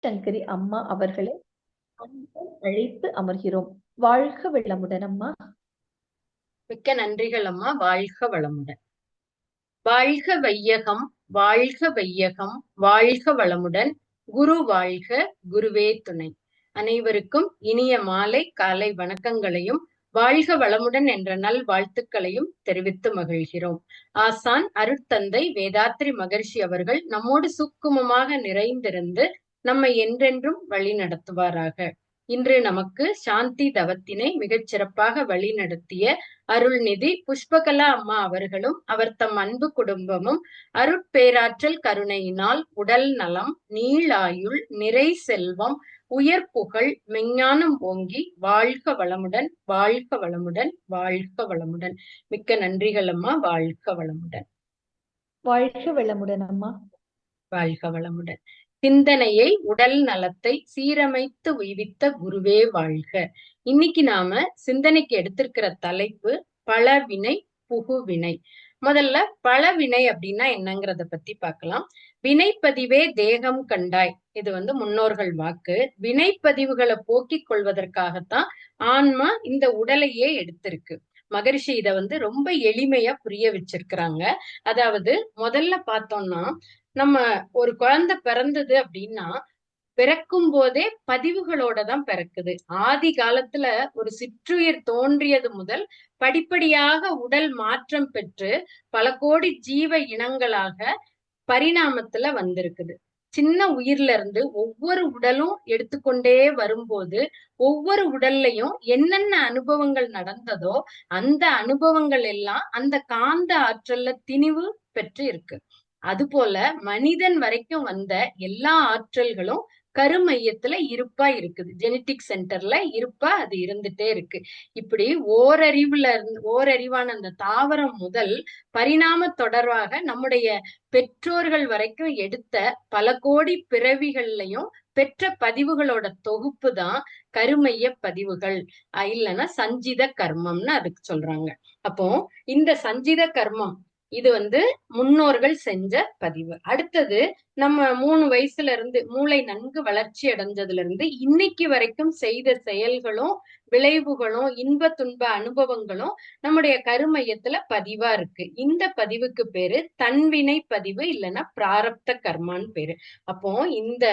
சங்கரி அம்மா அவர்களை அன்புடன் அழைத்து அமர்கிறோம். வாழ்க வளமுடன் அம்மா. மிக்க நன்றிகள் அம்மா. வாழ்க வளமுடன். வாழ்க வையகம், வாழ்க வையகம், வாழ்க வளமுடன். குரு வாழ்க, குருவே துணை. அனைவருக்கும் இனிய மாலை காலை வணக்கங்களையும் வாழ்க வளமுடன் என்ற நல் வாழ்த்துக்களையும் தெரிவித்து மகிழ்கிறோம். ஆசான் அருட்தந்தை வேதாத்ரி மகர்ஷி அவர்கள் நம்மோடு சூக்குமமாக நிறைந்திருந்து நம்மை என்றென்றும் வழி நடத்துவாராக. இன்று நமக்கு சாந்தி தவத்தினை மிகச் சிறப்பாக வழி நடத்திய அருள்நிதி புஷ்பகலா அம்மா அவர்களும் அவர் தம் அன்பு குடும்பமும் அருட்பேராற்றல் கருணையினால் உடல் நலம், நீளாயுள், நிறை செல்வம், உயர் புகழ், மெஞ்ஞானம் ஓங்கி வாழ்க வளமுடன், வாழ்க வளமுடன், வாழ்க வளமுடன். மிக்க நன்றிகள் அம்மா. வாழ்க வளமுடன். வாழ்க வளமுடன் அம்மா. வாழ்க வளமுடன். சிந்தனையை, உடல் நலத்தை சீரமைத்து உய்வித்த குருவே வாழ்க. இன்னைக்கு நாம சிந்தனைக்கு எடுத்திருக்கிற தலைப்பு பழவினை புகுவினை. முதல்ல பழவினை அப்படின்னா என்னங்கிறத பத்தி பார்க்கலாம். வினைப்பதிவே தேகம் கண்டாய், இது முன்னோர்கள் வாக்கு. வினைப்பதிவுகளை போக்கிக் கொள்வதற்காகத்தான் ஆன்மா இந்த உடலையே எடுத்திருக்கு. மகரிஷி இத ரொம்ப எளிமையா புரிய வச்சிருக்கிறாங்க. அதாவது முதல்ல பார்த்தோம்னா, நம்ம ஒரு குழந்தை பிறந்தது அப்படின்னா பிறக்கும் போதே பதிவுகளோட தான் பிறக்குது. ஆதி காலத்துல ஒரு சிற்றுயிர் தோன்றியது முதல் படிப்படியாக உடல் மாற்றம் பெற்று பல கோடி ஜீவ இனங்களாக பரிணாமத்துல வந்திருக்குது. சின்ன உயிர்ல இருந்து ஒவ்வொரு உடலும் எடுத்துக்கொண்டே வரும்போது ஒவ்வொரு உடல்லையும் என்னென்ன அனுபவங்கள் நடந்ததோ அந்த அனுபவங்கள் எல்லாம் அந்த காந்த ஆற்றல்ல திணிவு பெற்று இருக்கு. அது போல மனிதன் வரைக்கும் வந்த எல்லா ஆற்றல்களும் கருமையத்துல இருப்பா இருக்குது. ஜெனட்டிக் சென்டர்ல இருப்பா அது இருந்துட்டே இருக்கு. இப்படி ஓரறிவான அந்த தாவரம் முதல் பரிணாம தொடர்பாக நம்முடைய பெற்றோர்கள் வரைக்கும் எடுத்த பல கோடி பிறவிகள்லையும் பெற்ற பதிவுகளோட தொகுப்பு தான் கருமைய பதிவுகள், இல்லைன்னா சஞ்சித கர்மம்னு அதுக்கு சொல்றாங்க. அப்போ இந்த சஞ்சித கர்மம் இது முன்னோர்கள் செஞ்ச பதிவு. அடுத்தது நம்ம 3 வயசுல இருந்து மூளை நன்கு வளர்ச்சி அடைஞ்சதுல இருந்து இன்னைக்கு வரைக்கும் செய்த செயல்களும் விளைவுகளும் இன்ப துன்ப அனுபவங்களும் நம்முடைய கருமையத்துல பதிவா இருக்கு. இந்த பதிவுக்கு பேரு தன்வினை பதிவு, இல்லைன்னா பிராரப்த கர்மான்னு பேரு. அப்போ இந்த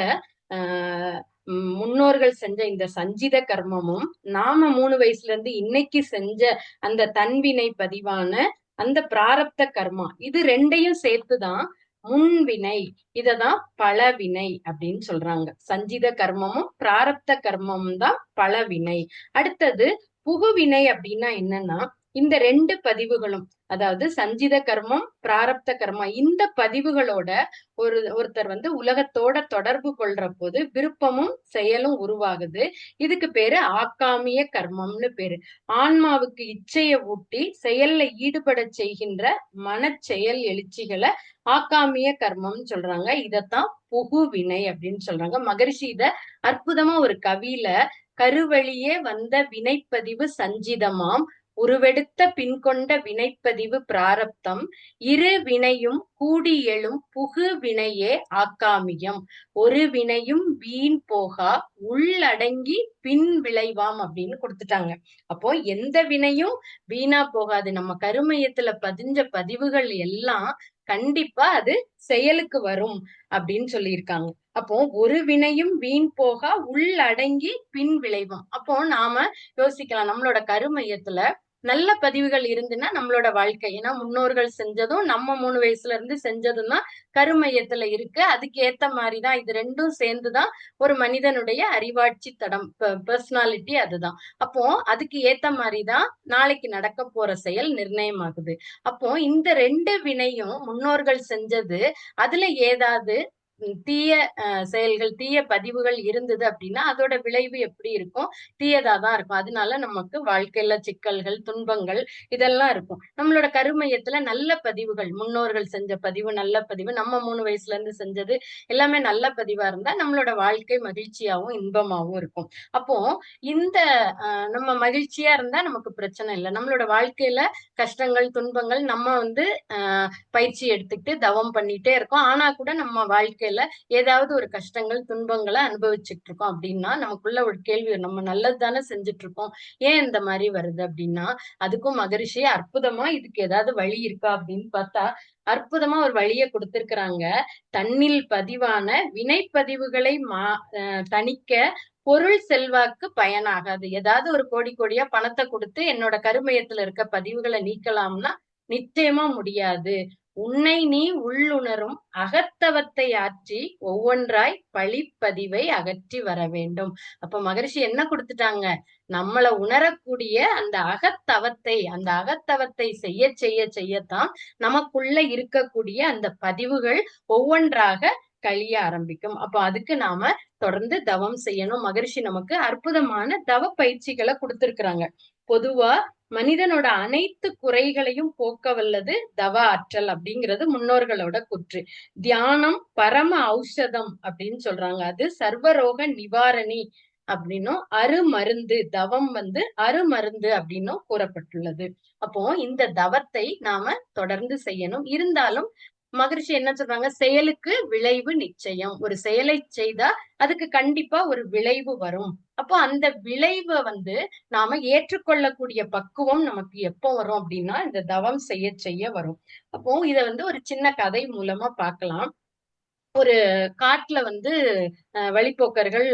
முன்னோர்கள் செஞ்ச இந்த சஞ்சித கர்மமும் நாம 3 வயசுல இருந்து இன்னைக்கு செஞ்ச அந்த தன்வினை பதிவான அந்த பிராரப்த கர்மா, இது ரெண்டையும் சேர்த்துதான் முன்வினை, இததான் பழவினை அப்படின்னு சொல்றாங்க. சஞ்சித கர்மமும் பிராரப்த கர்மமும் தான் பழவினை. அடுத்தது புகுவினை அப்படின்னா என்னன்னா, இந்த 2 பதிவுகளும், அதாவது சஞ்சித கர்மம் பிராரப்த கர்மம், இந்த பதிவுகளோட ஒருத்தர் உலகத்தோட தொடர்பு கொள்ற போது விருப்பமும் செயலும் உருவாகுது. இதுக்கு பேரு ஆக்காமிய கர்மம்னு பேரு. ஆன்மாவுக்கு இச்சையை ஊட்டி செயல்ல ஈடுபட செய்கின்ற மனச்செயல் எழுச்சிகளை ஆக்காமிய கர்மம்னு சொல்றாங்க. இதத்தான் புகுவினை அப்படின்னு சொல்றாங்க. மகரிஷி இத அற்புதமா ஒரு கவியில கருவழியே வந்த வினைப்பதிவு சஞ்சிதமாம், உருவெடுத்த பின்கொண்ட வினைப்பதிவு பிராரப்தம், இரு வினையும் கூடி எழும் புகு வினையே ஆக்காமியம், ஒரு வினையும் வீண் போகா உள்ளடங்கி பின் விளைவாம் அப்படின்னு கொடுத்துட்டாங்க. அப்போ எந்த வினையும் வீணா போகாது. நம்ம கருமையத்துல பதிஞ்ச பதிவுகள் எல்லாம் கண்டிப்பா அது செயலுக்கு வரும் அப்படின்னு சொல்லியிருக்காங்க. அப்போ ஒரு வினையும் வீண் போகா உள்ளடங்கி பின் விளைவும். அப்போ நாம யோசிக்கலாம், நம்மளோட கருமையத்துல நல்ல பதிவுகள் இருந்துன்னா நம்மளோட வாழ்க்கை, ஏன்னா முன்னோர்கள் செஞ்சதும் நம்ம 3 வயசுல இருந்து செஞ்சதும் தான் கருமையத்துல இருக்கு. அதுக்கு ஏத்த மாதிரிதான் இது ரெண்டும் சேர்ந்துதான் ஒரு மனிதனுடைய அறிவாட்சி தடம், பர்சனாலிட்டி அதுதான். அப்போ அதுக்கு ஏத்த மாதிரிதான் நாளைக்கு நடக்க போற செயல் நிர்ணயமாகுது. அப்போ இந்த 2 வினையும் முன்னோர்கள் செஞ்சது, அதுல ஏதாவது தீய செயல்கள், தீய பதிவுகள் இருந்தது அப்படின்னா அதோட விளைவு எப்படி இருக்கும்? தீயதாதான் இருக்கும். அதனால நமக்கு வாழ்க்கையில சிக்கல்கள், துன்பங்கள் இதெல்லாம் இருக்கும். நம்மளோட கருமையத்துல நல்ல பதிவுகள், முன்னோர்கள் செஞ்ச பதிவு நல்ல பதிவு, நம்ம 3 வயசுல இருந்து செஞ்சது எல்லாமே நல்ல பதிவா இருந்தா நம்மளோட வாழ்க்கை மகிழ்ச்சியாவும் இன்பமாவும் இருக்கும். அப்போ இந்த நம்ம மகிழ்ச்சியா இருந்தா நமக்கு பிரச்சனை இல்லை. நம்மளோட வாழ்க்கையில கஷ்டங்கள் துன்பங்கள், நம்ம பயிற்சி எடுத்துக்கிட்டு தவம் பண்ணிட்டே இருக்கோம், ஆனா கூட நம்ம வாழ்க்கையில வாழ்க்கையில ஏதாவது ஒரு கஷ்டங்கள் துன்பங்களை அனுபவிச்சுட்டு இருக்கோம் அப்படின்னா நமக்குள்ள ஒரு கேள்வி வரும். நம்ம நல்லது தானே செஞ்சுட்டு இருக்கோம், ஏன் இந்த மாதிரி வருது அப்படின்னா அதுக்கும் மகரிஷி அற்புதமா இதுக்கு ஏதாவது வழி இருக்கா அப்படின்னு பார்த்தா அற்புதமா ஒரு வழியை கொடுத்திருக்கிறாங்க. தன்னில் பதிவான வினைப்பதிவுகளை தணிக்க பொருள் செல்வாக்கு பயனாகாது. ஏதாவது ஒரு கோடி கோடியா பணத்தை கொடுத்து என்னோட கருமையத்துல இருக்க பதிவுகளை நீக்கலாம்னா நிச்சயமா முடியாது. உன்னை நீ உள்ளுணரும் அகத்தவத்தை ஆற்றி ஒவ்வொன்றாய் பழிப்பதிவை அகற்றி வர வேண்டும். அப்ப மகரிஷி என்ன கொடுத்துட்டாங்க? நம்மள உணரக்கூடிய அந்த அகத்தவத்தை செய்ய செய்ய செய்யத்தான் நமக்குள்ள இருக்கக்கூடிய அந்த பதிவுகள் ஒவ்வொன்றாக கழிய ஆரம்பிக்கும். அப்ப அதுக்கு நாம தொடர்ந்து தவம் செய்யணும். மகரிஷி நமக்கு அற்புதமான தவ பயிற்சிகளை கொடுத்திருக்கிறாங்க. பொதுவா மனிதனோட அனைத்து குறைகளையும் போக்க வல்லது தவ ஆற்றல் அப்படிங்கிறது முன்னோர்களோட கூற்று. தியானம் பரம ஔஷதம் அப்படின்னு சொல்றாங்க. அது சர்வரோக நிவாரணி அப்படின்னும் அருமருந்து, தவம் அருமருந்து அப்படின்னும் கூறப்பட்டுள்ளது. அப்போ இந்த தவத்தை நாம தொடர்ந்து செய்யணும். இருந்தாலும் மகரிஷி என்ன சொல்றாங்க? செயலுக்கு விளைவு நிச்சயம். ஒரு செயலை செய்தா அதுக்கு கண்டிப்பா ஒரு விளைவு வரும். அப்போ அந்த விளைவை நாம ஏற்றுக்கொள்ளக்கூடிய பக்குவம் நமக்கு எப்போ வரும் அப்படின்னா இந்த தவம் செய்ய செய்ய வரும். அப்போ இத ஒரு சின்ன கதை மூலமா பார்க்கலாம். ஒரு காட்டுல வழிப்போக்கர்கள்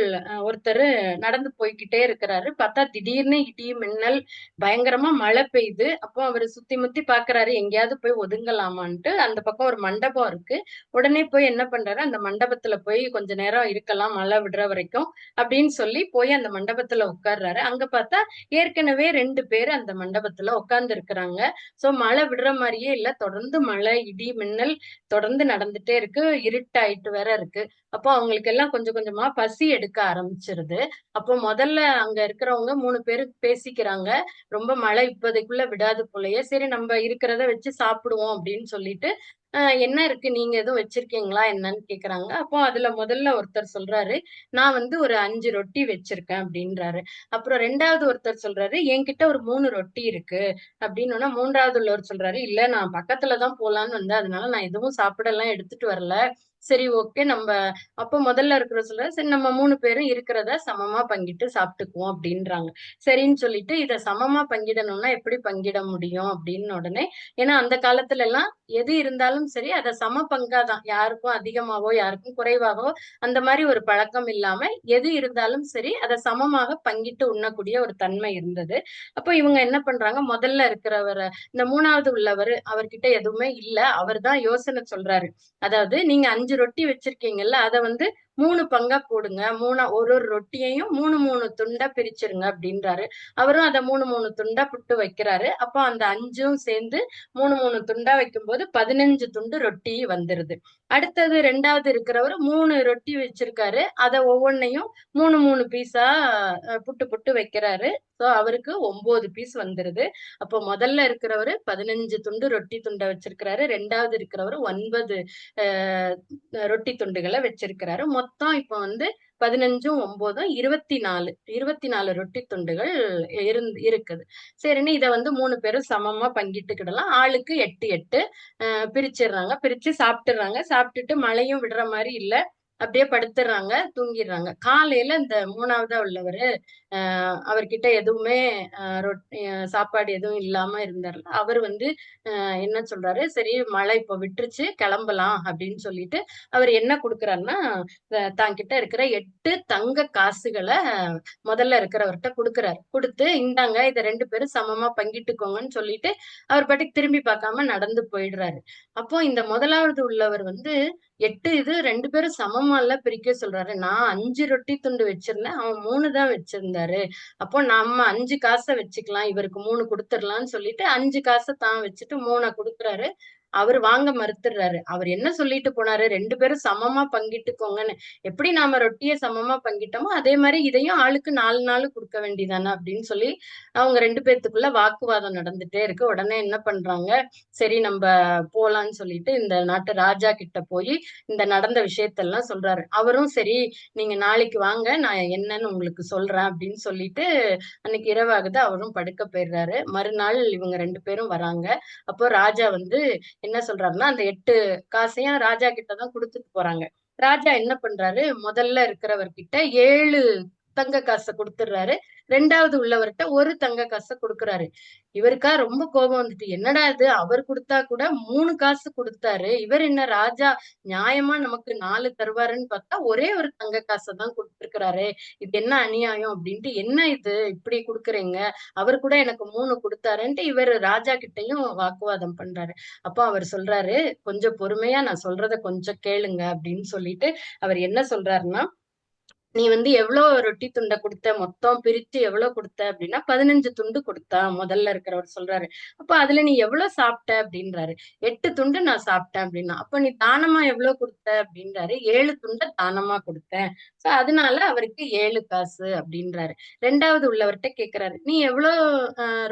ஒருத்தர் நடந்து போய்கிட்டே இருக்கிறாரு. பார்த்தா திடீர்னு இடி மின்னல் பயங்கரமா மழை பெய்யுது. அப்போ அவரு சுத்தி முத்தி பாக்குறாரு, எங்கேயாவது போய் ஒதுங்கலாமான்ட்டு. அந்த பக்கம் ஒரு மண்டபம் இருக்கு. உடனே போய் என்ன பண்றாரு, அந்த மண்டபத்துல போய் கொஞ்ச நேரம் இருக்கலாம் மழை விடுற வரைக்கும் அப்படின்னு சொல்லி போய் அந்த மண்டபத்துல உட்கார்றாரு. அங்க பார்த்தா ஏற்கனவே 2 பேர் அந்த மண்டபத்துல உட்கார்ந்து இருக்கிறாங்க. சோ மழை விடுற மாதிரியே இல்ல, தொடர்ந்து மழை இடி மின்னல் தொடர்ந்து நடந்துட்டே இருக்கு. இருட்டாயிட்டு வேற இருக்கு. அப்போ அவங்களுக்கு எல்லாம் கொஞ்சம் கொஞ்சமா பசி எடுக்க ஆரம்பிச்சிருது. அப்போ முதல்ல அங்க இருக்கிறவங்க 3 பேரு பேசிக்கிறாங்க. ரொம்ப மழை இப்போதைக்குள்ள விடாது போலயே, சரி நம்ம இருக்கிறத வச்சு சாப்பிடுவோம் அப்படின்னு சொல்லிட்டு என்ன இருக்கு, நீங்க எதுவும் வச்சிருக்கீங்களா என்னன்னு கேக்குறாங்க. அப்போ அதுல முதல்ல ஒருத்தர் சொல்றாரு, நான் ஒரு 5 ரொட்டி வச்சிருக்கேன் அப்படின்றாரு. அப்புறம் 2வது ஒருத்தர் சொல்றாரு, என்கிட்ட ஒரு 3 ரொட்டி இருக்கு அப்படின்னு. 3வது உள்ளவர் சொல்றாரு, இல்ல நான் பக்கத்துலதான் போலான்னு வந்தேன், அதனால நான் எதுவும் சாப்பிடலாம் எடுத்துட்டு வரல. சரி ஓகே, நம்ம அப்ப முதல்ல இருக்கிற சொல்ற, சரி நம்ம 3 பேரும் இருக்கிறத சமமா பங்கிட்டு சாப்பிட்டுக்குவோம் அப்படின்றாங்க. சரின்னு சொல்லிட்டு இத சமமா பங்கிடணும்னா எப்படி பங்கிட முடியும் அப்படின்னு உடனே, ஏன்னா அந்த காலத்துல எல்லாம் எது இருந்தாலும் சரி அதை சம பங்காதான், யாருக்கும் அதிகமாவோ யாருக்கும் குறைவாகவோ அந்த மாதிரி ஒரு பழக்கம் இல்லாம எது இருந்தாலும் சரி அதை சமமாக பங்கிட்டு உண்ணக்கூடிய ஒரு தன்மை இருந்தது. அப்போ இவங்க என்ன பண்றாங்க, முதல்ல இருக்கிறவரை, இந்த 3வது உள்ளவர் அவர்கிட்ட எதுவுமே இல்ல, அவர் தான் யோசனை சொல்றாரு. அதாவது நீங்க 5 ரொட்டி வச்சிருக்கீங்கல்ல, அத 3 பங்கா போடுங்க. ஒரு ரொட்டியையும் 3 துண்டா பிரிச்சிருங்க அப்படின்றாரு. அவரும் அதை 3 துண்டா புட்டு வைக்கிறாரு. அப்போ அந்த 5ம் சேர்ந்து 3 துண்டா வைக்கும்போது 15 துண்டு ரொட்டி வந்துருது. அடுத்தது 2வது இருக்கிறவர் 3 ரொட்டி வச்சிருக்காரு. அதை ஒவ்வொன்னையும் 3 பீஸா புட்டு புட்டு வைக்கிறாரு. சோ அவருக்கு 9 பீஸ் வந்துருது. அப்போ முதல்ல இருக்கிறவரு 15 துண்டு ரொட்டி துண்டை வச்சிருக்கிறாரு. 2வது இருக்கிறவரு 9 ரொட்டி துண்டுகளை வச்சிருக்கிறாரு. மொத்தம் இப்ப 15ம் 9ம் 24 ரொட்டி துண்டுகள் இருக்குது. சரின்னு இதை 3 பேரும் சமமா பங்கிட்டுக்கிடலாம். ஆளுக்கு 8 8 பிரிச்சிடுறாங்க. பிரிச்சு சாப்பிட்டுறாங்க. சாப்பிட்டுட்டு மழையும் விடுற மாதிரி இல்ல, அப்படியே படுத்துறாங்க, தூங்கிடுறாங்க. காலையில இந்த 3வதா உள்ளவரு அவர்கிட்ட எதுவுமே சாப்பாடு எதுவும் இல்லாம இருந்தாரு. அவர் என்ன சொல்றாரு, சரி மழை இப்ப விட்டுருச்சு கிளம்பலாம் அப்படின்னு சொல்லிட்டு அவர் என்ன கொடுக்குறாருன்னா, தான் கிட்ட இருக்கிற 8 தங்க காசுகளை முதல்ல இருக்கிறவர்கிட்ட கொடுக்குறாரு. கொடுத்து இந்தாங்க, இதை 2 பேரும் சமமா பங்கிட்டுக்கோங்கன்னு சொல்லிட்டு அவர் பாட்டுக்கு திரும்பி பார்க்காம நடந்து போயிடுறாரு. அப்போ இந்த முதலாவது உள்ளவர் 8 இது 2 பேரும் சமமால பிரிக்க சொல்றாரு. நான் 5 ரொட்டி துண்டு வச்சிருந்தேன், அவன் 3 தான் வச்சிருந்தாரு. அப்போ நம்ம 5 காசை வச்சுக்கலாம், இவருக்கு 3 கொடுத்துடலாம்னு சொல்லிட்டு 5 காசை தான் வச்சுட்டு 3 கொடுக்குறாரு. அவர் வாங்க மறுத்துடுறாரு. அவர் என்ன சொல்லிட்டு போனாரு, 2 பேரும் சமமா பங்கிட்டுக்கோங்கன்னு. எப்படி நாம ரொட்டியை சமமா பங்கிட்டோமோ அதே மாதிரி இதையும் ஆளுக்கு 4 கொடுக்க வேண்டியதானே அப்படின்னு சொல்லி அவங்க 2 பேத்துக்குள்ள வாக்குவாதம் நடந்துட்டே இருக்கு. உடனே என்ன பண்றாங்க, சரி நம்ம போலான்னு சொல்லிட்டு இந்த நாட்டு ராஜா கிட்ட போய் இந்த நடந்த விஷயத்தெல்லாம் சொல்றாரு. அவரும் சரி நீங்க நாளைக்கு வாங்க, நான் என்னன்னு உங்களுக்கு சொல்றேன் அப்படின்னு சொல்லிட்டு அன்னைக்கு இரவாகுது, அவரும் படுக்க போயிடுறாரு. மறுநாள் இவங்க 2 பேரும் வராங்க. அப்போ ராஜா என்ன சொல்றாருன்னா, அந்த 8 காசையும் ராஜா கிட்டதான் கொடுத்துட்டு போறாங்க. ராஜா என்ன பண்றாரு, முதல்ல இருக்கிறவர்கிட்ட 7 தங்க காசை கொடுத்துடுறாரு. 2வது உள்ளவர்கிட்ட 1 தங்க காசை கொடுக்குறாரு. இவருக்கா ரொம்ப கோபம் வந்துட்டு, என்னடா இது, அவர் கொடுத்தா கூட 3 காசு கொடுத்தாரு, இவர் என்ன ராஜா நியாயமா நமக்கு 4 தருவாருன்னு பார்த்தா ஒரே ஒரு தங்க காசை தான் கொடுத்திருக்கிறாரு, இது என்ன அநியாயம் அப்படின்ட்டு, என்ன இது இப்படி கொடுக்குறீங்க, அவர் கூட எனக்கு 3 கொடுத்தாருன்ட்டு இவர் ராஜா கிட்டயும் வாக்குவாதம் பண்றாரு. அப்போ அவர் சொல்றாரு, கொஞ்சம் பொறுமையா நான் சொல்றத கொஞ்சம் கேளுங்க அப்படின்னு சொல்லிட்டு அவர் என்ன சொல்றாருன்னா, நீ எவ்வளவு ரொட்டி துண்டை கொடுத்த, மொத்தம் பிரிச்சு எவ்வளவு கொடுத்த அப்படின்னா 15 துண்டு கொடுத்தா முதல்ல இருக்கிறவர் சொல்றாரு. அப்ப அதுல நீ எவ்வளவு சாப்பிட்ட அப்படின்றாரு. 8 துண்டு நான் சாப்பிட்டேன் அப்படின்னா, அப்ப நீ தானமா எவ்வளவு கொடுத்த அப்படின்றாரு. 7 துண்டை தானமா கொடுத்தேன். சோ அதனால அவருக்கு 7 காசு அப்படின்றாரு. 2வது உள்ளவர்கிட்ட கேக்குறாரு, நீ எவ்வளவு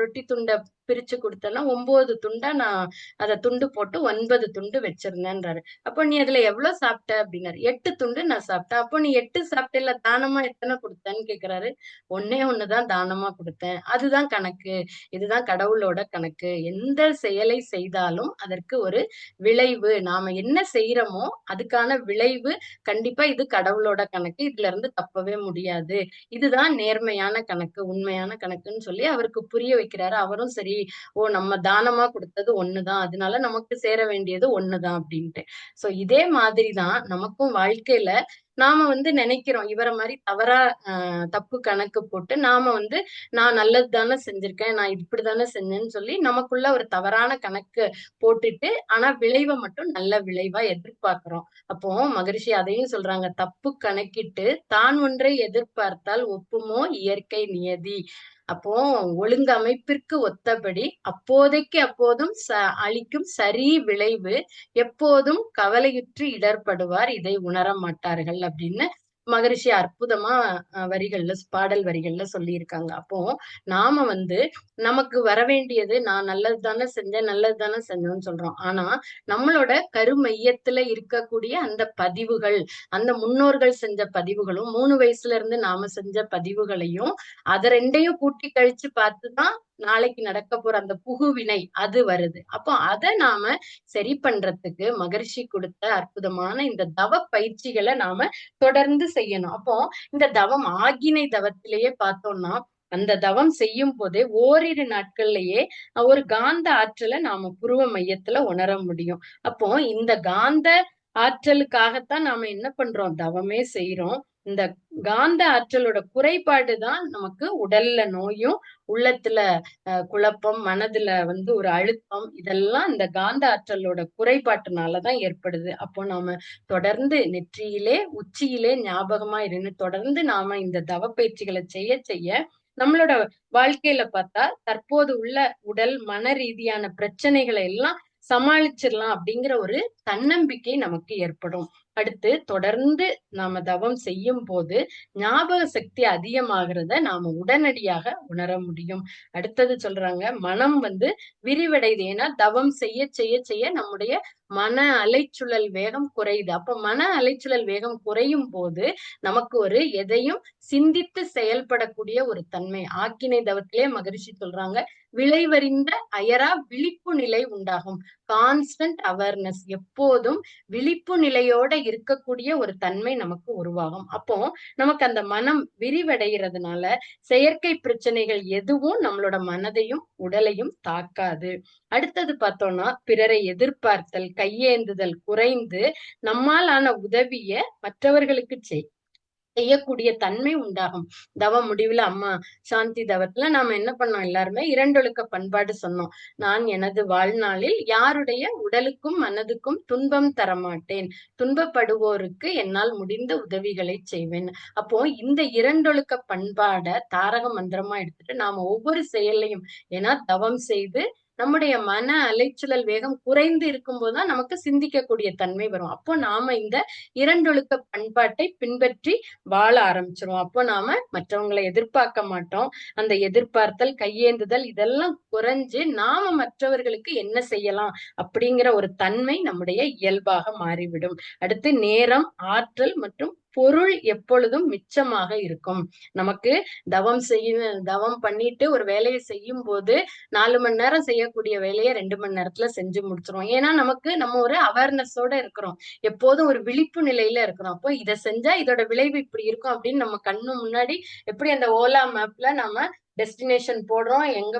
ரொட்டி துண்டை பிரிச்சு கொடுத்தனா, 9 துண்டா நான் அதை துண்டு போட்டு 9 துண்டு வச்சிருந்தேன்றாரு. அப்போ நீ அதுல எவ்வளவு சாப்பிட்ட அப்படின்னாரு. 8 துண்டு நான் சாப்பிட்டேன். அப்போ நீ 8 சாப்பிட்ட, தானமா எத்தனை கொடுத்தேன்னு கேக்குறாரு. ஒன்னே ஒண்ணுதான் தானமா கொடுத்தேன். அதுதான் கணக்கு. இதுதான் கடவுளோட கணக்கு. எந்த செயலை செய்தாலும் அதற்கு ஒரு விளைவு, நாம என்ன செய்யறோமோ அதுக்கான விளைவு கண்டிப்பா இது கடவுளோட கணக்கு, இதுல இருந்து தப்பவே முடியாது, இதுதான் நேர்மையான கணக்கு, உண்மையான கணக்குன்னு சொல்லி அவருக்கு புரிய வைக்கிறாரு. அவரும் சரி, ஓ நம்ம தானமா கொடுத்தது ஒண்ணுதான், அதனால நமக்கு சேர வேண்டியது ஒண்ணுதான் அப்படின்ட்டு. சோ இதே மாதிரிதான் நமக்கும் வாழ்க்கையில நாம நினைக்கிறோம், இவரை மாதிரி தவறா தப்பு கணக்கு போட்டு நாம நான் நல்லது தானே செஞ்சிருக்கேன், நான் இப்படித்தானே செஞ்சேன்னு சொல்லி நமக்குள்ள ஒரு தவறான கணக்கு போட்டுட்டு, ஆனா விளைவை மட்டும் நல்ல விளைவா எதிர்பார்க்கிறோம். அப்போ மகரிஷி அதையும் சொல்றாங்க, தப்பு கணக்கிட்டு தான் ஒன்றை எதிர்பார்த்தால் ஒப்புமோ இயற்கை நியதி. அப்போ ஒழுங்கு அமைப்பிற்கு ஒத்தபடி அப்போதைக்கு அப்போதும் அளிக்கும் சரி விளைவு, எப்போதும் கவலையுற்று இடர்படுவார் இதை உணர மாட்டார்கள் அப்படின்னு மகரிஷி அற்புதமா வரிகள்ல, பாடல் வரிகள்ல சொல்லியிருக்காங்க. அப்போ நாம நமக்கு வர வேண்டியது, நான் நல்லது தானே செஞ்சேன், நல்லது தானே செஞ்சோம்னு சொல்றோம். ஆனா நம்மளோட கருமையத்துல இருக்கக்கூடிய அந்த பதிவுகள், அந்த முன்னோர்கள் செஞ்ச பதிவுகளும் 3 வயசுல இருந்து நாம செஞ்ச பதிவுகளையும், அதை 2யும் கூட்டி கழிச்சு பார்த்துதான் நாளைக்கு நடக்க போற அந்த புகுவினை அது வருது. அப்போ அதை நாம சரி பண்றதுக்கு மகரிஷி கொடுத்த அற்புதமான இந்த தவ பயிற்சிகளை நாம தொடர்ந்து செய்யணும். அப்போ இந்த தவம் ஆகினை தவத்திலேயே பார்த்தோம்னா, அந்த தவம் செய்யும் போதே ஓரிரு நாட்கள்லயே ஒரு காந்த ஆற்றலை நாம புருவ மையத்துல உணர முடியும். அப்போ இந்த காந்த ஆற்றலுக்காகத்தான் நாம என்ன பண்றோம், தவமே செய்யறோம். இந்த காந்த ஆற்றலோட குறைபாடுதான் நமக்கு உடல்ல நோயும், உள்ளத்துல குழப்பம், மனதுல ஒரு அழுத்தம், இதெல்லாம் இந்த காந்த ஆற்றலோட குறைபாட்டுனாலதான் ஏற்படுது. அப்போ நாம தொடர்ந்து நெற்றியிலே உச்சியிலே ஞாபகமா இருந்து தொடர்ந்து நாம இந்த தவ பயிற்சிகளை செய்ய செய்ய நம்மளோட வாழ்க்கையில பார்த்தா தற்போது உள்ள உடல் மன ரீதியான பிரச்சனைகளை எல்லாம் சமாளிச்சிடலாம் அப்படிங்கிற ஒரு தன்னம்பிக்கை நமக்கு ஏற்படும். அடுத்து தொடர்ந்து நாம தவம் செய்யும் போது ஞாபக சக்தி அதிகமாகிறத நாம உடனடியாக உணர முடியும். அடுத்தது சொல்றாங்க, மனம் விரிவடையுது. ஏன்னா தவம் செய்ய செய்ய செய்ய நம்முடைய மன அலைச்சுழல் வேகம் குறையுது. அப்ப மன அலைச்சுழல் வேகம் குறையும் போது நமக்கு ஒரு எதையும் சிந்தித்து செயல்படக்கூடிய ஒரு தன்மை, ஆக்கினை தவத்திலே மகரிஷி சொல்றாங்க, விளைவறிந்த அயரா விழிப்பு நிலை உண்டாகும். கான்ஸ்டன்ட் அவேர்னஸ், எப்போதும் விழிப்பு நிலையோட இருக்கக்கூடிய ஒரு தன்மை நமக்கு உருவாகும். அப்போ நமக்கு அந்த மனம் விரிவடைகிறதுனால செயற்கை பிரச்சனைகள் எதுவும் நம்மளோட மனதையும் உடலையும் தாக்காது. அடுத்தது பார்த்தோம்னா, பிறரை எதிர்பார்த்தல் கையேந்துதல் குறைந்து நம்மால் ஆன உதவிய மற்றவர்களுக்கு செய்யக்கூடிய தன்மை உண்டாகும். தவ முடிவுல அம்மா சாந்தி தவத்துல நாம என்ன பண்ணோம், எல்லாருமே இரண்டொழுக்க பண்பாடு சொன்னோம். நான் எனது வாழ்நாளில் யாருடைய உடலுக்கும் மனதுக்கும் துன்பம் தரமாட்டேன், துன்பப்படுவோருக்கு என்னால் முடிந்த உதவிகளை செய்வேன். அப்போ இந்த இரண்டொழுக்க பண்பாட தாரக மந்திரமா எடுத்துட்டு நாம ஒவ்வொரு செயலையும், ஏன்னா தவம் செய்து நம்முடைய மன அலைச்சல் வேகம் குறைந்து இருக்கும்போதுதான் நமக்கு சிந்திக்கக்கூடிய தன்மை வரும். அப்போ நாம இந்த இரண்டொழுக்க பண்பாட்டை பின்பற்றி வாழ ஆரம்பிச்சிரும். அப்போ நாம மற்றவங்களை எதிர்பார்க்க மாட்டோம். அந்த எதிர்பார்த்தல் கையேந்துதல் இதெல்லாம் குறைஞ்சு நாம மற்றவர்களுக்கு என்ன செய்யலாம் அப்படிங்கிற ஒரு தன்மை நம்முடைய இயல்பாக மாறிவிடும். அடுத்து நேரம், ஆற்றல் மற்றும் பொருள் எப்பொழுதும் மிச்சமாக இருக்கும். நமக்கு தவம் பண்ணிட்டு ஒரு வேலையை செய்யும் போது 4 மணி நேரம் செய்யக்கூடிய வேலையை 2 மணி நேரத்துல செஞ்சு முடிச்சிருவோம். ஏன்னா நமக்கு நம்ம ஒரு அவேர்னஸோட இருக்கிறோம். எப்போதும் ஒரு விழிப்பு நிலையில இருக்கிறோம். அப்போ இதை செஞ்சா இதோட விளைவு இப்படி இருக்கும் அப்படின்னு நம்ம கண்ணு முன்னாடி எப்படி அந்த ஓலா மேப்ல நம்ம டெஸ்டினேஷன் போடுறோம் எங்க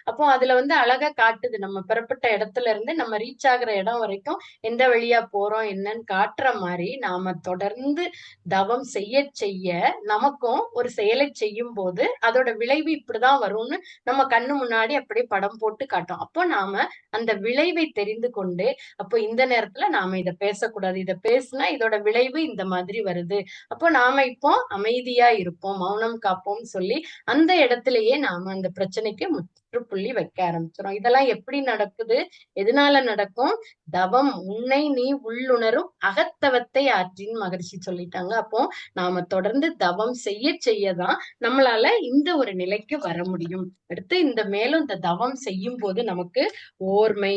அப்போ அதுல அழகா காட்டுது நம்ம பெறப்பட்ட இடத்துல இருந்து நம்ம ரீச் ஆகுற இடம் வரைக்கும் எந்த வழியா போறோம் என்னன்னு காட்டுற மாதிரி நாம தொடர்ந்து தவம் செய்ய செய்ய நமக்கும் ஒரு செயலை செய்யும் போது அதோட விளைவு இப்படிதான் வரும்னு நம்ம கண்ணு முன்னாடி அப்படியே படம் போட்டு காட்டும். அப்போ நாம அந்த விளைவை தெரிந்து கொண்டு அப்போ இந்த நேரத்துல நாம இதை பேசக்கூடாது, இதை பேசினா இதோட விளைவு இந்த மாதிரி வருது, அப்போ நாம இப்போ அமைதியா இருப்போம், மௌனம் காப்போம் சொல்லி அந்த இடத்திலேயே நாம அந்த பிரச்சனைக்கு முற்றுப்புள்ளி வைக்க ஆரம்பிச்சிடும். இதெல்லாம் எப்படி நடக்குது, எதனால நடக்கும்? தவம் உன்னை நீ உள்ளுணரும் அகத்தவத்தை ஆற்றின்னு மகரிஷி சொல்லிட்டாங்க. அப்போ நாம தொடர்ந்து தவம் செய்ய செய்யதான் நம்மளால இந்த ஒரு நிலைக்கு வர முடியும். அடுத்து மேலும் இந்த தவம் செய்யும் போது நமக்கு ஓர்மை,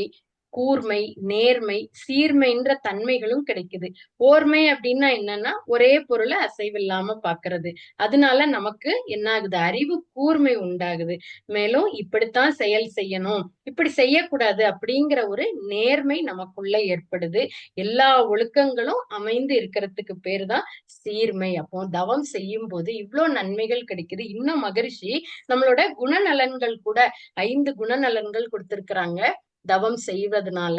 கூர்மை, நேர்மை, சீர்மைன்ற தன்மைகளும் கிடைக்குது. ஓர்மை அப்படின்னா என்னன்னா ஒரே பொருளை அசைவில்லாம பாக்குறது. அதனால நமக்கு என்ன ஆகுது? அறிவு கூர்மை உண்டாகுது. மேலும் இப்படித்தான் செயல் செய்யணும், இப்படி செய்யக்கூடாது அப்படிங்கிற ஒரு நேர்மை நமக்குள்ள ஏற்படுது. எல்லா ஒழுக்கங்களும் அமைந்து இருக்கிறதுக்கு பேருதான் சீர்மை. அப்போ தவம் செய்யும் போது இவ்வளவு நன்மைகள் கிடைக்குது. இன்னும் மகரிஷி நம்மளோட குணநலன்கள் கூட 5 குணநலன்கள் கொடுத்திருக்கிறாங்க. தவம் செய்வதனால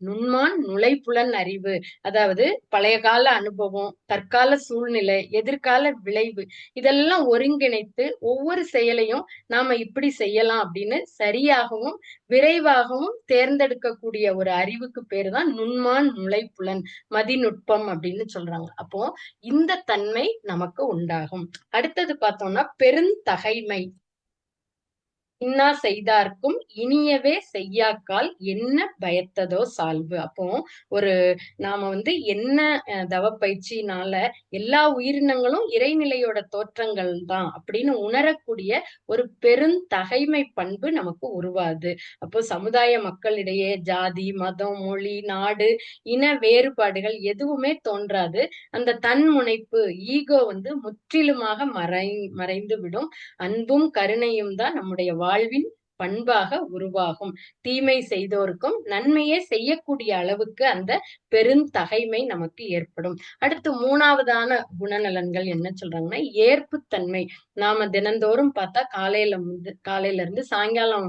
நுண்மான் நுழைப்புலன் அறிவு, அதாவது பழைய கால அனுபவம், தற்கால சூழ்நிலை, எதிர்கால விளைவு, இதெல்லாம் ஒருங்கிணைத்து ஒவ்வொரு செயலையும் நாம இப்படி செய்யலாம் அப்படின்னு சரியாகவும் விரைவாகவும் தேர்ந்தெடுக்கக்கூடிய ஒரு அறிவுக்கு பேரு தான் நுண்மான் நுழைப்புலன், மதிநுட்பம் அப்படின்னு சொல்றாங்க. அப்போ இந்த தன்மை நமக்கு உண்டாகும். அடுத்தது பார்த்தோம்னா பெருந்தகைமை. இன்னா செய்தார்க்கும் இனியவே செய்யாக்கால் என்ன பயத்ததோ சால்பு. அப்போ ஒரு நாம என்ன தவ பயிற்சினால எல்லா உயிரினங்களும் இறைநிலையோட தோற்றங்கள் தான் அப்படின்னு உணரக்கூடிய ஒரு பெருந்தகைமை பண்பு நமக்கு உருவாது. அப்போ சமுதாய மக்களிடையே ஜாதி, மதம், மொழி, நாடு, இன வேறுபாடுகள் எதுவுமே தோன்றாது. அந்த தன்முனைப்பு ஈகோ முற்றிலுமாக மறைந்து விடும். அன்பும் கருணையும் தான் நம்முடைய வாழ்வின் பண்பாக உருவாகும். தீமை செய்தோருக்கும் நன்மையே செய்யக்கூடிய அளவுக்கு அந்த பெருந்தகைமை நமக்கு ஏற்படும். அடுத்து 3வதான குணநலன்கள் என்ன சொல்றாங்கன்னா ஏற்புத்தன்மை. நாம தினந்தோறும் பார்த்தா காலையில இருந்து சாயங்காலம்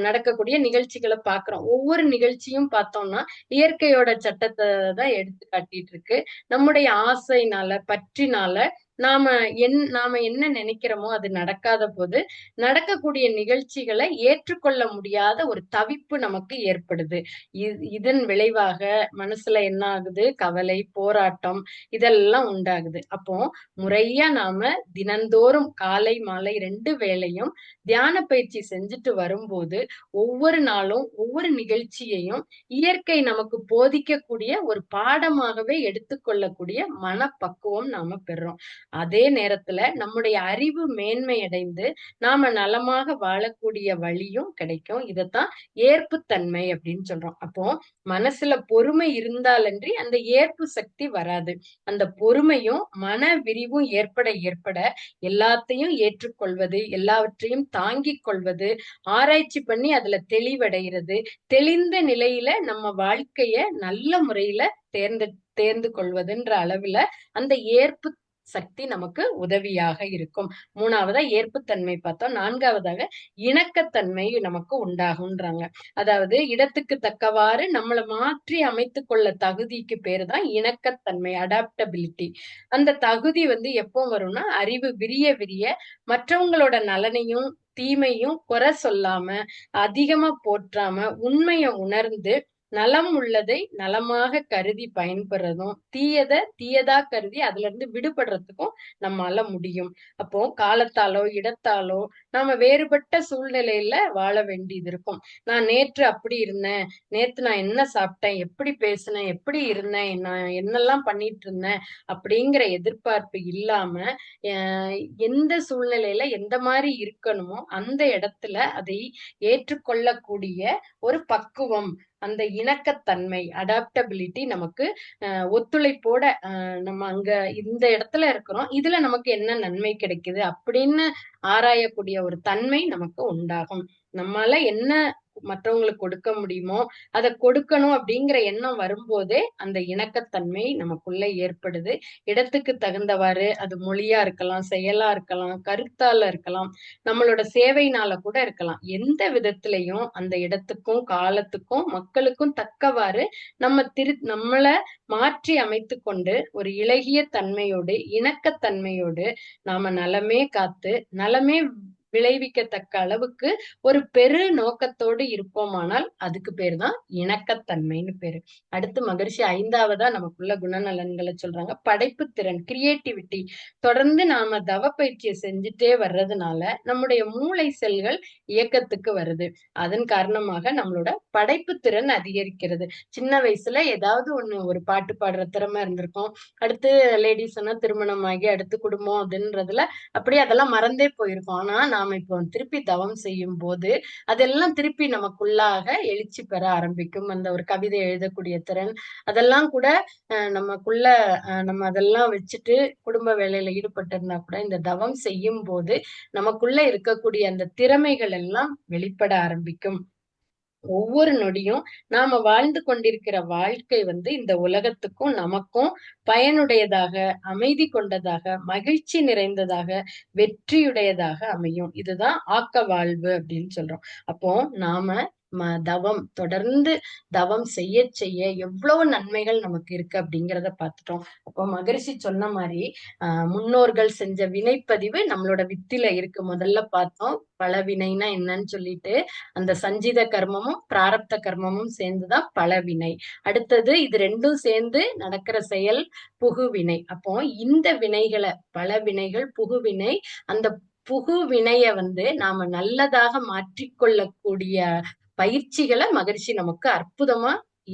நடக்கக்கூடிய நிகழ்ச்சிகளை பாக்குறோம். ஒவ்வொரு நிகழ்ச்சியும் பார்த்தோம்னா இயற்கையோட சட்டத்தை தான் எடுத்து காட்டிட்டு இருக்கு. நம்முடைய ஆசைனால, பற்றினால நாம என்ன நினைக்கிறோமோ அது நடக்காத போது நடக்கக்கூடிய நிகழ்ச்சிகளை ஏற்றுக்கொள்ள முடியாத ஒரு தவிப்பு நமக்கு ஏற்படுது. இதன் விளைவாக மனசுல என்ன ஆகுது? கவலை, போராட்டம் இதெல்லாம் உண்டாகுது. அப்போ முறையா நாம தினந்தோறும் காலை மாலை 2 வேளையும் தியான பயிற்சி செஞ்சுட்டு வரும்போது ஒவ்வொரு நாளும் ஒவ்வொரு நிகழ்ச்சியையும் இயற்கை நமக்கு போதிக்கக்கூடிய ஒரு பாடமாகவே எடுத்துக்கொள்ளக்கூடிய மனப்பக்குவம் நாம பெறுறோம். அதே நேரத்துல நம்முடைய அறிவு மேன்மையடைந்து நாம நலமாக வாழக்கூடிய வழியும் கிடைக்கும். இதத்தான் ஏற்புத்தன்மை அப்படின்னு சொல்றோம். அப்போ மனசுல பொறுமை இருந்தாலன்றி அந்த ஏற்பு சக்தி வராது. அந்த பொறுமையும் மன விரிவும் ஏற்பட எல்லாத்தையும் ஏற்றுக்கொள்வது, எல்லாவற்றையும் தாங்கிக் கொள்வது, ஆராய்ச்சி பண்ணி அதுல தெளிவடைகிறது, தெளிந்த நிலையில நம்ம வாழ்க்கைய நல்ல முறையில தேர்ந்து கொள்வதுன்ற அளவுல அந்த ஏற்பு சக்தி நமக்கு உதவியாக இருக்கும். 3வதா ஏற்புத்தன்மை பார்த்தோம். 4வதாக இணக்கத்தன்மை நமக்கு உண்டாகும்ன்றாங்க. அதாவது இடத்துக்கு தக்கவாறு நம்மளை மாற்றி அமைத்துக் கொள்ள தகுதிக்கு பேரு தான் இணக்கத்தன்மை, அடாப்டபிலிட்டி. அந்த தகுதி எப்போ வரும்னா அறிவு விரிய விரிய மற்றவங்களோட நலனையும் தீமையும் குறை சொல்லாம, அதிகமா போற்றாம, உண்மையை உணர்ந்து நலம் உள்ளதை நலமாக கருதி பயன்படுறதும், தீயதா கருதி அதுல இருந்து விடுபடுறதுக்கும் நம்மால முடியும். அப்போ காலத்தாலோ இடத்தாலோ நாம வேறுபட்ட சூழ்நிலையில வாழ வேண்டியது இருக்கும். நான் நேற்று அப்படி இருந்தேன், நேற்று நான் என்ன சாப்பிட்டேன், எப்படி பேசினேன், எப்படி இருந்தேன், நான் என்னெல்லாம் பண்ணிட்டு இருந்தேன் அப்படிங்கிற எதிர்பார்ப்பு இல்லாம எந்த சூழ்நிலையில எந்த மாதிரி இருக்கணுமோ அந்த இடத்துல அதை ஏற்றுக்கொள்ளக்கூடிய ஒரு பக்குவம், அந்த இணக்கத்தன்மை, அடாப்டபிலிட்டி நமக்கு ஒத்துழைப்போட நம்ம அங்க இந்த இடத்துல இருக்கிறோம், இதுல நமக்கு என்ன நன்மை கிடைக்குது அப்படின்னு ஆராயக்கூடிய ஒரு தன்மை நமக்கு உண்டாகும். நம்மால என்ன மற்றவங்களுக்கு கொடுக்க முடியுமோ அதை கொடுக்கணும் அப்படிங்கிற எண்ணம் வரும்போதே அந்த இணக்கத்தன்மை நமக்குள்ள ஏற்படுது. இடத்துக்கு தகுந்தவாறு அது மொழியா இருக்கலாம், செயலா இருக்கலாம், கருத்தால இருக்கலாம், நம்மளோட சேவைனால கூட இருக்கலாம். எந்த விதத்திலையும் அந்த இடத்துக்கும் காலத்துக்கும் மக்களுக்கும் தக்கவாறு நம்மள மாற்றி அமைத்து கொண்டு ஒரு இளகிய தன்மையோடு இணக்கத்தன்மையோடு நாம நலமே காத்து நலமே விளைவிக்கத்தக்க அளவுக்கு ஒரு பெரு நோக்கத்தோடு இருப்போமானால் அதுக்கு பேர் தான் இணக்கத்தன்மைன்னு பேரு. அடுத்து மகரிஷி 5வதா நமக்குள்ள குணநலன்களை சொல்றாங்க. படைப்பு திறன், கிரியேட்டிவிட்டி. தொடர்ந்து நாம தவ பயிற்சியை செஞ்சுட்டே வர்றதுனால நம்முடைய மூளை செல்கள் இயக்கத்துக்கு வருது. அதன் காரணமாக நம்மளோட படைப்பு திறன் அதிகரிக்கிறது. சின்ன வயசுல ஏதாவது ஒரு பாட்டு பாடுற திறமை இருந்திருக்கும். அடுத்து லேடிஸ் திருமணம் ஆகி அடுத்து குடும்பம் அப்படின்றதுல அப்படியே அதெல்லாம் மறந்தே போயிருக்கும். ஆனா நாம இப்போ திருப்பி தவம் செய்யும் போது அதெல்லாம் திருப்பி நமக்குள்ளாக எழுச்சி பெற ஆரம்பிக்கும். அந்த ஒரு கவிதை எழுதக்கூடிய திறன் அதெல்லாம் கூட நமக்குள்ள நம்ம அதெல்லாம் வச்சுட்டு குடும்ப வேலையில ஈடுபட்டு இருந்தா கூட இந்த தவம் செய்யும் போது நமக்குள்ள இருக்கக்கூடிய அந்த திறமைகள் எல்லாம் வெளிப்பட ஆரம்பிக்கும். ஒவ்வொரு நொடியும் நாம வாழ்ந்து கொண்டிருக்கிற வாழ்க்கை இந்த உலகத்துக்கும் நமக்கும் பயனுடையதாக, அமைதி கொண்டதாக, மகிழ்ச்சி நிறைந்ததாக, வெற்றியுடையதாக அமையும். இதுதான் ஆக்க வாழ்வு அப்படின்னு சொல்றோம். அப்போ நாம தவம் தொடர்ந்து தவம் செய்ய செய்ய எவ்வளவு நன்மைகள் நமக்கு இருக்கு அப்படிங்கிறத பார்த்துட்டோம். அப்போ மகரிஷி சொன்ன மாதிரி முன்னோர்கள் செஞ்ச வினைப்பதிவு நம்மளோட வித்தில இருக்கு. முதல்ல பார்த்தோம் பலவினைனா என்னன்னு சொல்லிட்டு, அந்த சஞ்சித கர்மமும் பிராரப்த கர்மமும் சேர்ந்துதான் பலவினை. அடுத்தது இது ரெண்டும் சேர்ந்து நடக்கிற செயல் புகுவினை. அப்போ இந்த வினைகளை பல வினைகள் புகுவினை, அந்த புகுவினைய நாம நல்லதாக மாற்றிக்கொள்ளக்கூடிய பயிற்சிகளை மகரிஷி நமக்கு அற்புதமா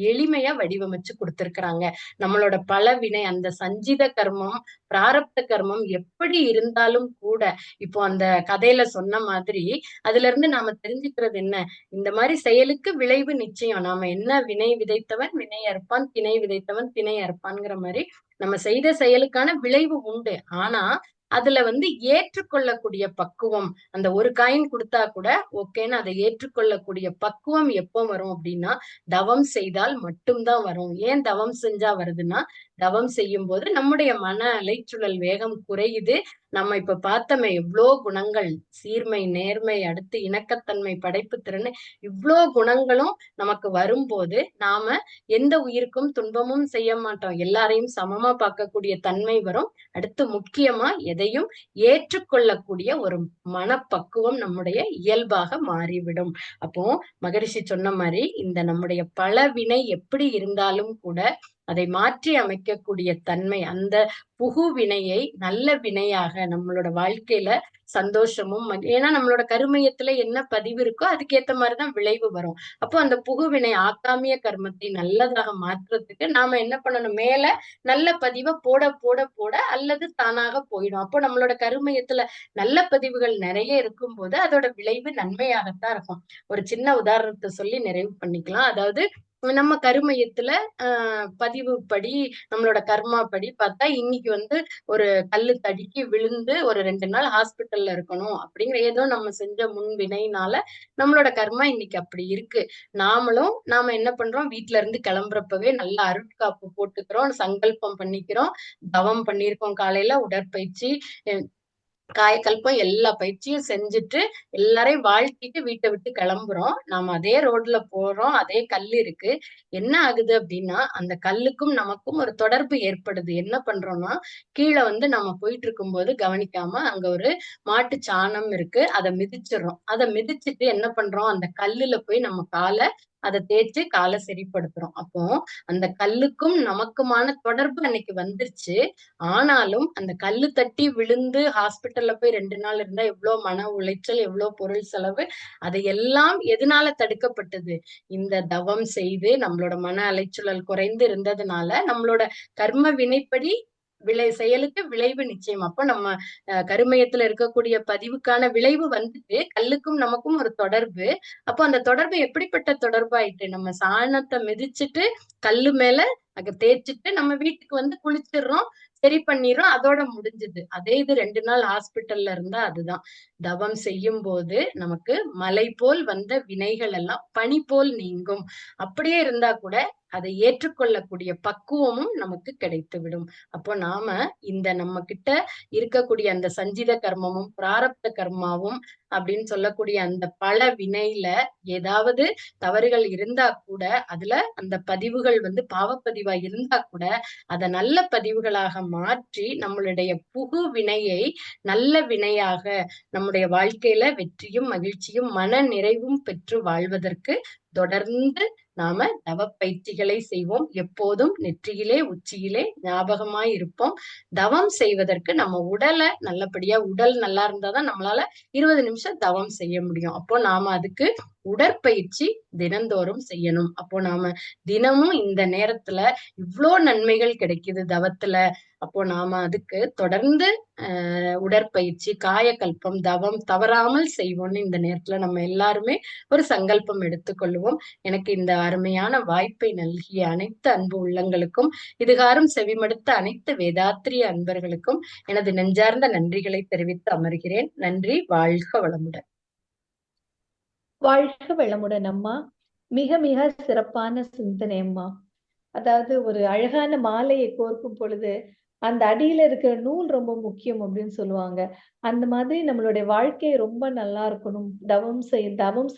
எளிமையா வடிவமைச்சு கொடுத்திருக்கிறாங்க. நம்மளோட பலவினை அந்த சஞ்சித கர்மம் பிராரப்த கர்மம் எப்படி இருந்தாலும் கூட இப்போ அந்த கதையில சொன்ன மாதிரி அதுல இருந்து நாம தெரிஞ்சுக்கிறது என்ன, இந்த மாதிரி செயலுக்கு விளைவு நிச்சயம். நாம என்ன வினை விதைத்தவன் வினை அறுப்பான், திணை விதைத்தவன் திணை அறுப்பான்ங்கிற மாதிரி நம்ம செய்த செயலுக்கான விளைவு உண்டு. ஆனா அதுல ஏற்றுக்கொள்ளக்கூடிய பக்குவம், அந்த ஒரு காயின் கொடுத்தா கூட ஓகேன்னு அதை ஏற்றுக்கொள்ளக்கூடிய பக்குவம் எப்போ வரும் அப்படின்னா தவம் செய்தால் மட்டும்தான் வரும். ஏன் தவம் செஞ்சா வருதுன்னா, தவம் செய்யும் போது நம்முடைய மன அலைச்சுழல் வேகம் குறையுது. நம்ம இப்ப பார்த்தோமே எவ்வளோ குணங்கள், சீர்மை, நேர்மை, அடுத்து இணக்கத்தன்மை, படைப்பு திறன், இவ்வளோ குணங்களும் நமக்கு வரும்போது நாம எந்த உயிருக்கும் துன்பமும் செய்ய மாட்டோம். எல்லாரையும் சமமா பார்க்கக்கூடிய தன்மை வரும். அடுத்து முக்கியமா எதையும் ஏற்றுக்கொள்ளக்கூடிய ஒரு மனப்பக்குவம் நம்முடைய இயல்பாக மாறிவிடும். அப்போ மகரிஷி சொன்ன மாதிரி இந்த நம்முடைய பலவினை எப்படி இருந்தாலும் கூட அதை மாற்றி அமைக்கக்கூடிய தன்மை, அந்த புகு வினையை நல்ல வினையாக நம்மளோட வாழ்க்கையில சந்தோஷமும், ஏன்னா நம்மளோட கருமையத்துல என்ன பதிவு இருக்கோ அதுக்கேத்த மாதிரிதான் விளைவு வரும். அப்போ அந்த புகுவினை ஆக்காமிய கர்மத்தை நல்லதாக மாற்றுறதுக்கு நாம என்ன பண்ணணும், மேல நல்ல பதிவை போட போட போட அல்லது தானாக போயிடும். அப்போ நம்மளோட கருமையத்துல நல்ல பதிவுகள் நிறைய இருக்கும் போது அதோட விளைவு நன்மையாகத்தான் இருக்கும். ஒரு சின்ன உதாரணத்தை சொல்லி நிறைவு பண்ணிக்கலாம். அதாவது நம்ம கருமையத்துல பதிவு படி நம்மளோட கர்மா படி பார்த்தா இன்னைக்கு ஒரு கல்லு தடுக்கி விழுந்து ஒரு 2 நாள் ஹாஸ்பிட்டல்ல இருக்கணும் அப்படிங்கிற ஏதோ நம்ம செஞ்ச முன்வினைனால நம்மளோட கர்மா இன்னைக்கு அப்படி இருக்கு. நாம என்ன பண்றோம், வீட்டுல இருந்து கிளம்புறப்பவே நல்ல அருட்காப்பு போட்டுக்கிறோம், சங்கல்பம் பண்ணிக்கிறோம், தவம் பண்ணியிருக்கோம், காலையில உடற்பயிற்சி காயக்கல்பம் எல்லா பயிற்சியும் செஞ்சுட்டு எல்லாரையும் வாழ்த்திட்டு வீட்டை விட்டு கிளம்புறோம். நாம அதே ரோட்ல போறோம், அதே கல்லு இருக்கு. என்ன ஆகுது அப்படின்னா அந்த கல்லுக்கும் நமக்கும் ஒரு தொடர்பு ஏற்படுது. என்ன பண்றோம்னா கீழே நம்ம போயிட்டு இருக்கும்போது கவனிக்காம அங்க ஒரு மாட்டு சாணம் இருக்கு, அதை மிதிச்சிடறோம். அதை மிதிச்சுட்டு என்ன பண்றோம், அந்த கல்லுல போய் நம்ம காலை அதை தேய்ச்சு காலை சரிப்படுத்துறோம். அப்போ அந்த கல்லுக்கும் நமக்குமான தொடர்பு அன்னைக்கு வந்துருச்சு. ஆனாலும் அந்த கல்லு தட்டி விழுந்து ஹாஸ்பிட்டல்ல போய் 2 நாள் இருந்தா எவ்வளவு மன உளைச்சல், எவ்வளவு பொருள் செலவு, அதையெல்லாம் எதனால தடுக்கப்பட்டது, இந்த தவம் செய்து நம்மளோட மன அலைச்சல் குறைந்து இருந்ததுனால நம்மளோட கர்ம வினைப்படி செயலுக்கு விளைவு நிச்சயம். அப்போ நம்ம கருமையத்துல இருக்கக்கூடிய பதிவுக்கான விளைவு வந்துட்டு கல்லுக்கும் நமக்கும் ஒரு தொடர்பு. அப்போ அந்த தொடர்பு எப்படிப்பட்ட தொடர்பாயிட்டு, நம்ம சாணத்தை மிதிச்சுட்டு கல்லு மேல அங்க தேய்ச்சிட்டு நம்ம வீட்டுக்கு வந்து குளிச்சிடுறோம், சரி பண்ணிடுறோம், அதோட முடிஞ்சுது. அதே இது 2 நாள் ஹாஸ்பிட்டல்ல இருந்தா அதுதான். தவம் செய்யும் போது நமக்கு மலை போல் வந்த வினைகள் எல்லாம் பனி போல் நீங்கும். அப்படியே இருந்தா கூட அதை ஏற்றுக்கொள்ளக்கூடிய பக்குவமும் நமக்கு கிடைத்து விடும். அப்போ நாம இந்த நம்ம கிட்ட இருக்கக்கூடிய அந்த சஞ்சித கர்மமும் பிராரப்த கர்மாவும் அப்படின்னு சொல்லக்கூடிய அந்த பல வினையில ஏதாவது தவறுகள் இருந்தா கூட, அதுல அந்த பதிவுகள் வந்து பாவப்பதிவா இருந்தா கூட அதை நல்ல பதிவுகளாக மாற்றி நம்மளுடைய புகு வினையை நல்ல வினையாக நம்முடைய வாழ்க்கையில வெற்றியும் மகிழ்ச்சியும் மன நிறைவும் பெற்று வாழ்வதற்கு தொடர்ந்து நாம தவ பயிற்சிகளை செய்வோம். எப்போதும் நெற்றியிலே உச்சியிலே ஞாபகமாய் இருப்போம். தவம் செய்வதற்கு நம்ம உடலை நல்லபடியா, உடல் நல்லா இருந்தாதான் நம்மளால 20 நிமிஷம் தவம் செய்ய முடியும். அப்போ நாம அதுக்கு உடற்பயிற்சி தினந்தோறும் செய்யணும். அப்போ நாம தினமும் இந்த நேரத்துல இவ்ளோ நன்மைகள் கிடைக்குது தவத்துல. அப்போ நாம அதுக்கு தொடர்ந்து உடற்பயிற்சி, காயகல்பம், தவம் தவறாமல் செய்வோம்னு இந்த நேரத்துல நம்ம எல்லாருமே ஒரு சங்கல்பம் எடுத்துக்கொள்வோம். எனக்கு இந்த அருமையான வாய்ப்பை நல்கிய அனைத்து அன்பு உள்ளங்களுக்கும், இதுகாரும் செவிமடுத்த அனைத்து வேதாத்திரிய அன்பர்களுக்கும் எனது நெஞ்சார்ந்த நன்றிகளை தெரிவித்து அமர்கிறேன். நன்றி. வாழ்க வளமுடன். வாழ்க வளமுடன் அம்மா. மிக மிக சிறப்பான சிந்தனை அம்மா. அதாவது ஒரு அழகான மாலையை கோர்க்கும் பொழுது அந்த அடியில இருக்கிற நூல் ரொம்ப முக்கியம் அப்படின்னு சொல்லுவாங்க. அந்த மாதிரி நம்மளுடைய வாழ்க்கை ரொம்ப நல்லா இருக்கணும். தவம்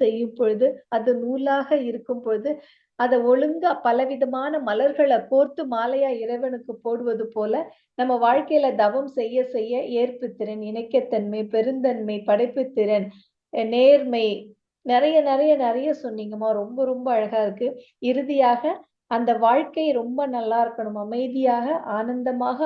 செய்யும் பொழுது அது நூலாக இருக்கும் பொழுது அதை ஒழுங்கா பலவிதமான மலர்களை கோர்த்து மாலையா இறைவனுக்கு போடுவது போல நம்ம வாழ்க்கையில தவம் செய்ய செய்ய ஏற்புத்திறன், இணக்கத்தன்மை, பெருந்தன்மை, படைப்புத்திறன், நேர்மை, நிறைய நிறைய நிறைய சொன்னீங்கம்மா. ரொம்ப ரொம்ப அழகா இருக்கு. இறுதியாக அந்த வாழ்க்கை ரொம்ப நல்லா இருக்கணும், அமைதியாக, ஆனந்தமாக,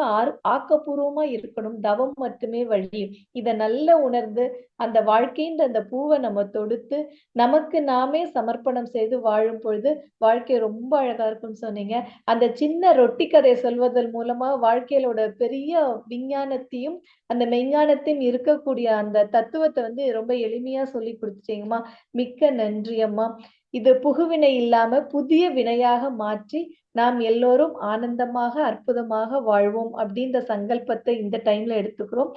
ஆக்கப்பூர்வமா இருக்கணும். தவம் மட்டுமே வழி. இத நல்லா உணர்ந்து அந்த வாழ்க்கைன்ற அந்த பூவை நம்ம தொடுத்து நமக்கு நாமே சமர்ப்பணம் செய்து வாழும் பொழுது வாழ்க்கை ரொம்ப அழகா இருக்கும்னு சொன்னீங்க. அந்த சின்ன ரொட்டி கதை சொல்வதன் மூலமா வாழ்க்கையிலோட பெரிய விஞ்ஞானத்தையும் அந்த மெஞ்ஞானத்தையும் இருக்கக்கூடிய அந்த தத்துவத்தை வந்து ரொம்ப எளிமையா சொல்லி கொடுத்துட்டீங்கம்மா. மிக்க நன்றி அம்மா. இது புகுவினை இல்லாம புதிய வினையாக மாற்றி நாம் எல்லோரும் ஆனந்தமாக அற்புதமாக வாழ்வோம் அப்படின்ற சங்கல்பத்தை இந்த டைம்ல எடுத்துக்கிறோம்.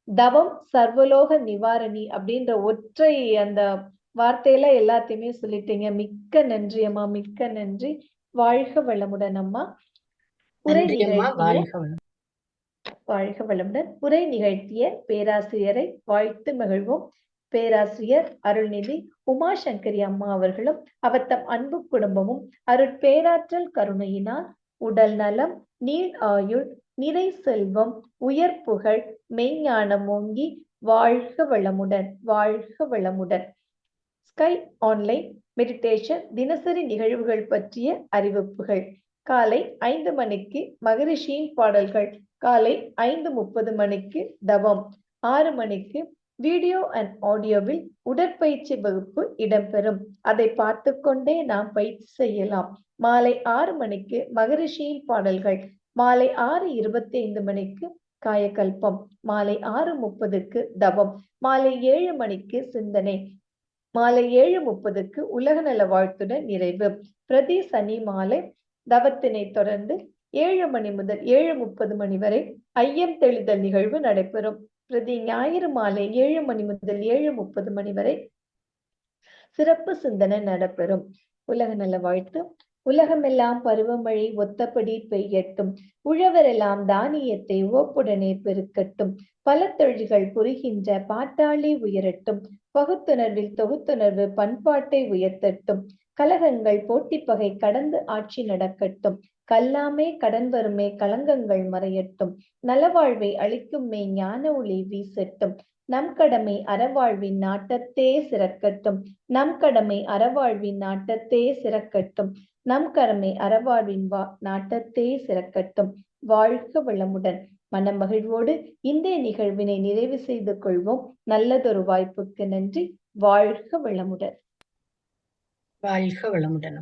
தவம் சர்வலோக நிவாரணி அப்படின்ற ஒற்றை அந்த வார்த்தையில எல்லாத்தையுமே சொல்லிட்டீங்க. மிக்க நன்றி அம்மா. மிக்க நன்றி. வாழ்க வளமுடன் அம்மா. வாழ்க வளமுடன். உரை நிகழ்த்திய பேராசிரியரை வாழ்த்து மகிழ்வோம். பேராசிரியர் அருள்நிதி உமாசங்கரி அம்மா அவர்களும் அவர்தம் அன்பு குடும்பமும் அருட்பேராற்றல் கருணையினால் உடல் நலம், நீள் ஆயுள், நிறை செல்வம், உயர் புகழ், மெய்ஞானம் ஓங்கி வாழ்க வளமுடன். வாழ்க வளமுடன். ஸ்கை ஆன்லைன் மெடிடேஷன் தினசரி நிகழ்வுகள் பற்றிய அறிவிப்புகள். காலை 5 மணிக்கு மகரிஷியின் பாடல்கள், காலை 5:30 மணிக்கு தவம், 6 மணிக்கு வீடியோ அண்ட் ஆடியோவில் உடற்பயிற்சி வகுப்பு இடம்பெறும். அதை பார்த்து கொண்டே நாம் பயிற்சி செய்யலாம். மாலை 6 மணிக்கு மகரிஷியின் பாடல்கள், மாலை 6:25 மணிக்கு காயகல்பம், மாலை 6:30க்கு தவம், மாலை 7 மணிக்கு சிந்தனை, மாலை 7:30க்கு உலக நல வாழ்த்துடன் நிறைவு. பிரதி சனி மாலை தவத்தினை தொடர்ந்து 7 மணி முதல் 7:30 மணி வரை ஐயம் தெளிதல் நிகழ்வு நடைபெறும். பிரதி ஞாயிறு மாலை 7 மணி முதல் 7:30 மணி வரை சிறப்பு சிந்தனை நடைபெறும். உலக நல வாழ்த்து. உலகமெல்லாம் பருவமழை ஒத்தபடி பெய்யட்டும். உழவரெல்லாம் தானியத்தை ஓப்புடனே பெருக்கட்டும். பல தொழில்கள் புரிகின்ற பாட்டாளி உயரட்டும். பகுத்துணர்வில் தொகுத்துணர்வு பண்பாட்டை உயர்த்தட்டும். கலகங்கள் போட்டிப்பகை கடந்து ஆட்சி நடக்கட்டும். கல்லாமே கடன் வருமே களங்கங்கள் மறையட்டும். நலவாழ்வை அளிக்கும் மெய் ஞான ஒளி வீசட்டும். நம் கடமை அறவாழ்வின் நாட்டத்தே சிறக்கட்டும். நம் கடமை அறவாழ்வின் நாட்டத்தே சிறக்கட்டும். நம் கடமை அறவாழ்வின் நாட்டத்தே சிறக்கட்டும். வாழ்க வளமுடன். மனமகிழ்வோடு இன்றைய நிகழ்வினை நிறைவு செய்து கொள்வோம். நல்லதொரு வாய்ப்புக்கு நன்றி. வாழ்க வளமுடன். வாழ்க வளமுடன்.